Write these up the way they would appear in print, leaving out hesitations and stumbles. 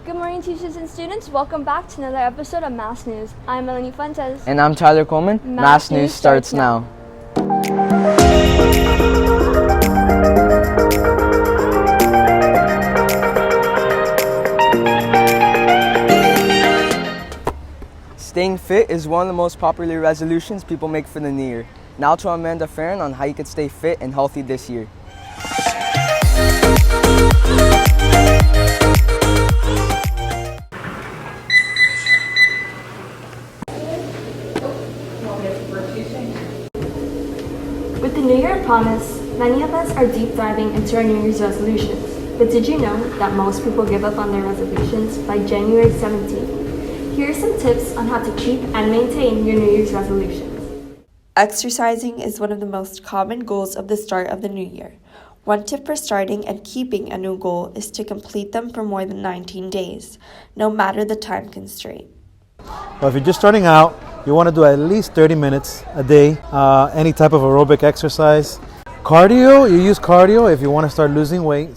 Good morning, teachers and students. Welcome back to another episode of Mass News. I'm Melanie Fuentes. And I'm Tyler Coleman. Mass News starts now. Staying fit is one of the most popular resolutions people make for the new year. Now to Amanda Farron on how you can stay fit and healthy this year. With the New Year promise, many of us are deep diving into our New Year's resolutions. But did you know that most people give up on their resolutions by January 17th? Here are some tips on how to keep and maintain your New Year's resolutions. Exercising is one of the most common goals of the start of the new year. One tip for starting and keeping a new goal is to complete them for more than 19 days, no matter the time constraint. But if you're just starting out, you want to do at least 30 minutes a day, any type of aerobic exercise. Cardio, you use cardio if you want to start losing weight.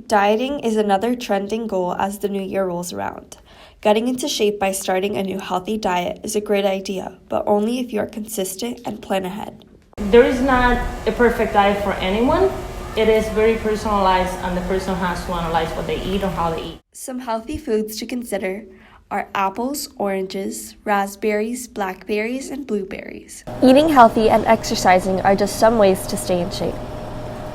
Dieting is another trending goal as the new year rolls around. Getting into shape by starting a new healthy diet is a great idea, but only if you are consistent and plan ahead. There is not a perfect diet for anyone. It is very personalized, and the person has to analyze what they eat or how they eat. Some healthy foods to consider are apples, oranges, raspberries, blackberries, and blueberries. Eating healthy and exercising are just some ways to stay in shape.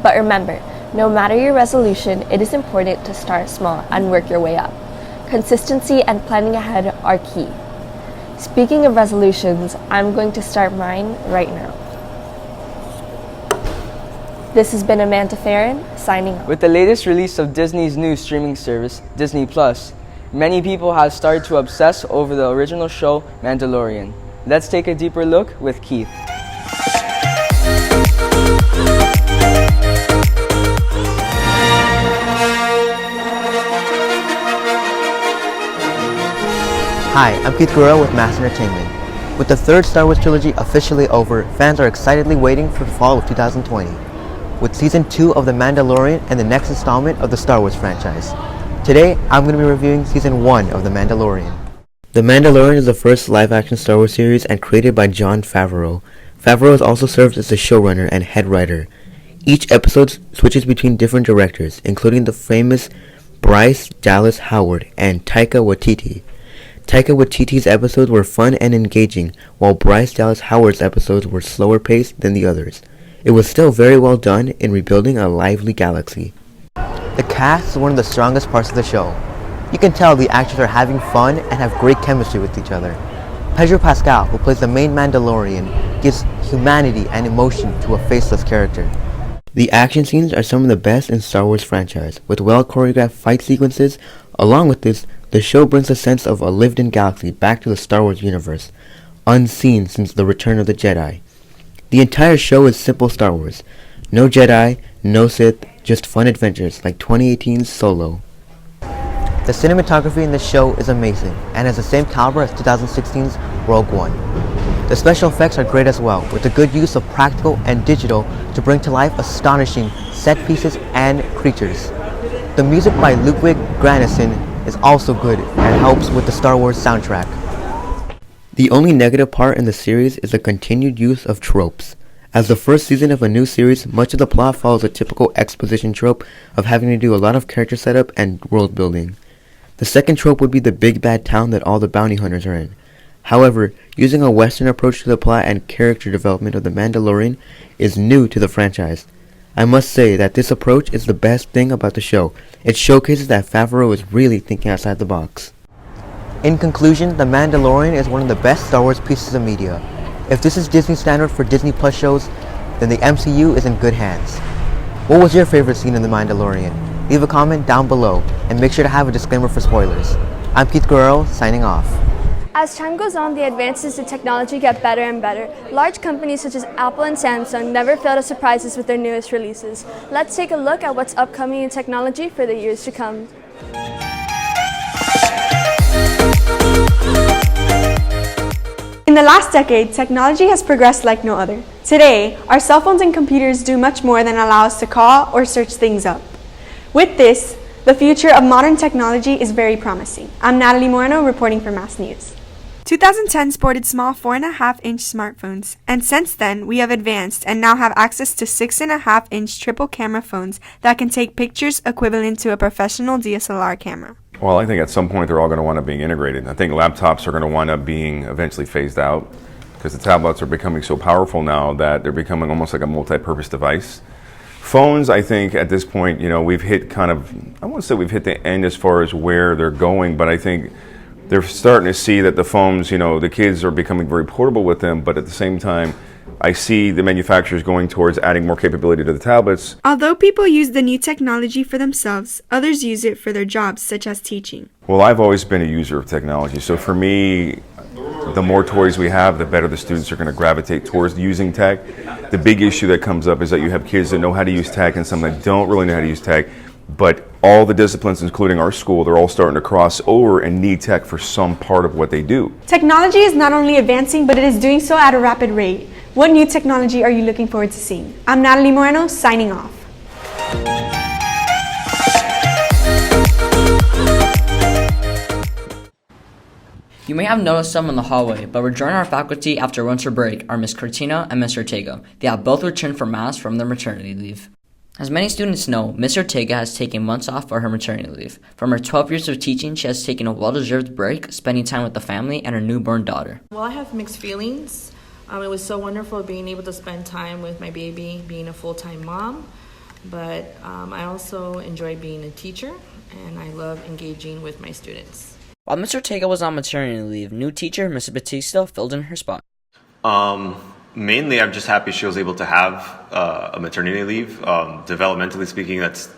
But remember, no matter your resolution, it is important to start small and work your way up. Consistency and planning ahead are key. Speaking of resolutions, I'm going to start mine right now. This has been Amanda Farron, signing off. With the latest release of Disney's new streaming service, Disney Plus, many people have started to obsess over the original show, Mandalorian. Let's take a deeper look with Keith. Hi, I'm Keith Guerrero with Mass Entertainment. With the third Star Wars trilogy officially over, fans are excitedly waiting for the fall of 2020, with Season 2 of The Mandalorian and the next installment of the Star Wars franchise. Today, I'm going to be reviewing Season 1 of The Mandalorian. The Mandalorian is the first live-action Star Wars series and created by Jon Favreau. Favreau has also served as the showrunner and head writer. Each episode switches between different directors, including the famous Bryce Dallas Howard and Taika Waititi. Taika Waititi's episodes were fun and engaging, while Bryce Dallas Howard's episodes were slower paced than the others. It was still very well done in rebuilding a lively galaxy. The cast is one of the strongest parts of the show. You can tell the actors are having fun and have great chemistry with each other. Pedro Pascal, who plays the main Mandalorian, gives humanity and emotion to a faceless character. The action scenes are some of the best in Star Wars franchise, with well-choreographed fight sequences. Along with this, the show brings a sense of a lived-in galaxy back to the Star Wars universe, unseen since the Return of the Jedi. The entire show is simple Star Wars. No Jedi, no Sith, just fun adventures like 2018's Solo. The cinematography in the show is amazing and has the same caliber as 2016's Rogue One. The special effects are great as well, with the good use of practical and digital to bring to life astonishing set pieces and creatures. The music by Ludwig Göransson is also good and helps with the Star Wars soundtrack. The only negative part in the series is the continued use of tropes. As the first season of a new series, much of the plot follows a typical exposition trope of having to do a lot of character setup and world building. The second trope would be the big bad town that all the bounty hunters are in. However, using a Western approach to the plot and character development of The Mandalorian is new to the franchise. I must say that this approach is the best thing about the show. It showcases that Favreau is really thinking outside the box. In conclusion, The Mandalorian is one of the best Star Wars pieces of media. If this is Disney's standard for Disney Plus shows, then the MCU is in good hands. What was your favorite scene in The Mandalorian? Leave a comment down below, and make sure to have a disclaimer for spoilers. I'm Keith Guerrero, signing off. As time goes on, the advances in technology get better and better. Large companies such as Apple and Samsung never fail to surprise us with their newest releases. Let's take a look at what's upcoming in technology for the years to come. In the last decade, technology has progressed like no other. Today, our cell phones and computers do much more than allow us to call or search things up. With this, The future of modern technology is very promising. I'm Natalie Moreno reporting for Mass News. 2010 sported small 4.5-inch smartphones, and since then we have advanced and now have access to 6.5-inch triple camera phones that can take pictures equivalent to a professional DSLR camera. Well, I think at some point they're all going to wind up being integrated. I think laptops are going to wind up being eventually phased out because the tablets are becoming so powerful now that they're becoming almost like a multi-purpose device. Phones, I think at this point, we've hit kind of, I won't say we've hit the end as far as where they're going, but I think they're starting to see that the phones, the kids are becoming very portable with them, but at the same time, I see the manufacturers going towards adding more capability to the tablets. Although people use the new technology for themselves, others use it for their jobs, such as teaching. Well, I've always been a user of technology, so for me, the more toys we have, the better the students are going to gravitate towards using tech. The big issue that comes up is that you have kids that know how to use tech and some that don't really know how to use tech, but all the disciplines, including our school, they're all starting to cross over and need tech for some part of what they do. Technology is not only advancing, but it is doing so at a rapid rate. What new technology are you looking forward to seeing? I'm Natalie Moreno, signing off. You may have noticed them in the hallway, but rejoining our faculty after winter break are Ms. Cortina and Mr. Ortega. They have both returned from Mass from their maternity leave. As many students know, Ms. Ortega has taken months off for her maternity leave. From her 12 years of teaching, she has taken a well-deserved break, spending time with the family and her newborn daughter. Well, I have mixed feelings. It was so wonderful being able to spend time with my baby, being a full-time mom. But I also enjoy being a teacher, and I love engaging with my students. While Ms. Ortega was on maternity leave, new teacher Ms. Batista filled in her spot. Mainly, I'm just happy she was able to have a maternity leave. Developmentally speaking, that's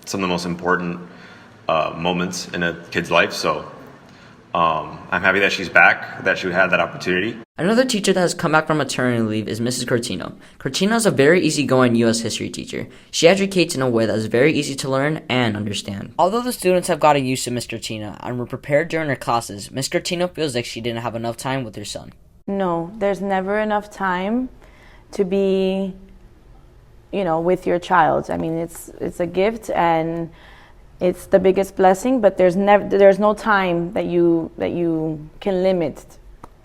some of the most important moments in a kid's life. So I'm happy that she's back, that she had that opportunity. Another teacher that has come back from maternity leave is Mrs. Cortina. Cortina is a very easygoing U.S. history teacher. She educates in a way that is very easy to learn and understand. Although the students have gotten used to Ms. Cortina and were prepared during her classes, Ms. Cortina feels like she didn't have enough time with her son. No, there's never enough time to be, with your child. I mean, it's a gift and it's the biggest blessing, but there's no time that you can limit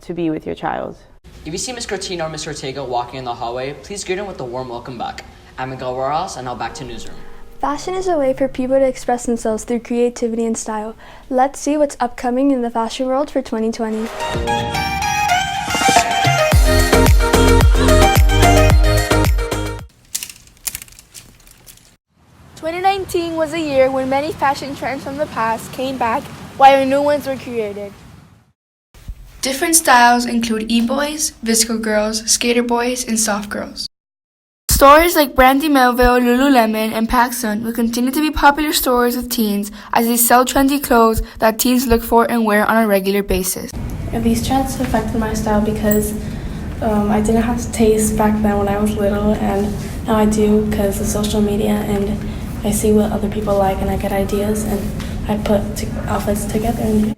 to be with your child. If you see Ms. Cortina or Ms. Ortega walking in the hallway, please greet them with a warm welcome back. I'm Miguel Rojas, and now back to Newsroom. Fashion is a way for people to express themselves through creativity and style. Let's see what's upcoming in the fashion world for 2020. 2019 was a year when many fashion trends from the past came back while new ones were created. Different styles include e-boys, visco girls, skater boys, and soft girls. Stores like Brandy Melville, Lululemon, and PacSun will continue to be popular stores with teens as they sell trendy clothes that teens look for and wear on a regular basis. And these trends affected my style because I didn't have taste back then when I was little, and now I do because of social media, and I see what other people like and I get ideas and I put outfits together.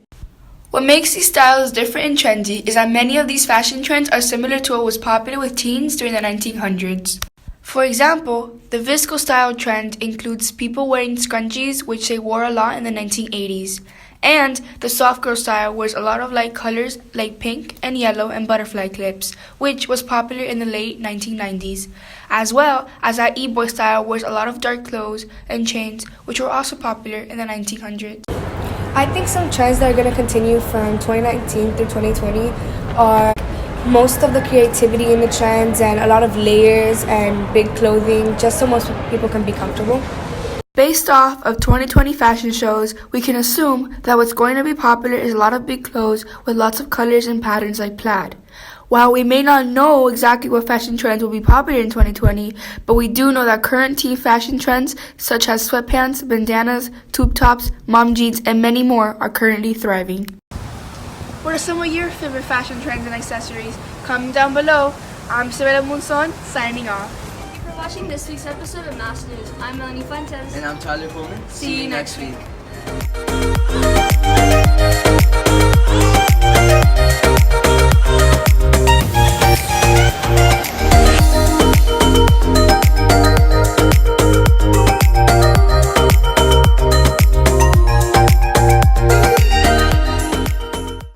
What makes these styles different and trendy is that many of these fashion trends are similar to what was popular with teens during the 1900s. For example, the visco style trend includes people wearing scrunchies, which they wore a lot in the 1980s. And the soft girl style wears a lot of light colors like pink and yellow and butterfly clips, which was popular in the late 1990s. As well as that e-boy style wears a lot of dark clothes and chains, which were also popular in the 1900s. I think some trends that are going to continue from 2019 through 2020 are most of the creativity in the trends and a lot of layers and big clothing, just so most people can be comfortable. Based off of 2020 fashion shows, we can assume that what's going to be popular is a lot of big clothes with lots of colors and patterns like plaid. While we may not know exactly what fashion trends will be popular in 2020, but we do know that current teen fashion trends such as sweatpants, bandanas, tube tops, mom jeans, and many more are currently thriving. What are some of your favorite fashion trends and accessories? Comment down below. I'm Isabella Munson, signing off. Thank you for watching this week's episode of Mass News. I'm Melanie Fuentes. And I'm Tyler Pullman. See you next week.